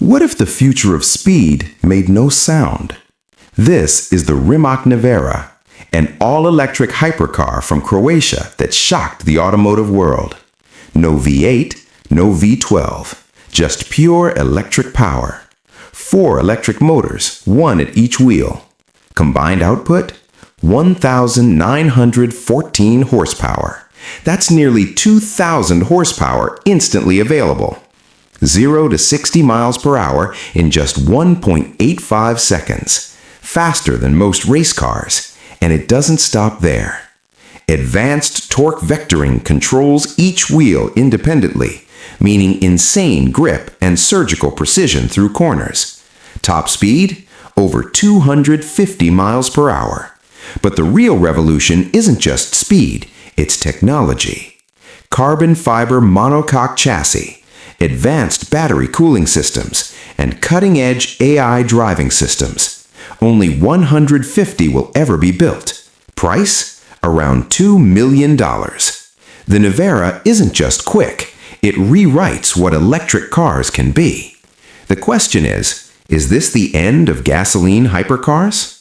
What if the future of speed made no sound? This is the Rimac Nevera, an all-electric hypercar from Croatia that shocked the automotive world. No V8, no V12, just pure electric power. 4 electric motors, 1 at each wheel. Combined output? 1,914 horsepower. That's nearly 2,000 horsepower instantly available. 0 to 60 miles per hour in just 1.85 seconds. Faster than most race cars. And it doesn't stop there. Advanced torque vectoring controls each wheel independently, meaning insane grip and surgical precision through corners. Top speed? Over 250 miles per hour. But the real revolution isn't just speed, it's technology. Carbon fiber monocoque chassis, advanced battery cooling systems, and cutting-edge AI driving systems. Only 150 will ever be built. Price? Around $2 million. The Nevera isn't just quick, it rewrites what electric cars can be. The question is this the end of gasoline hypercars?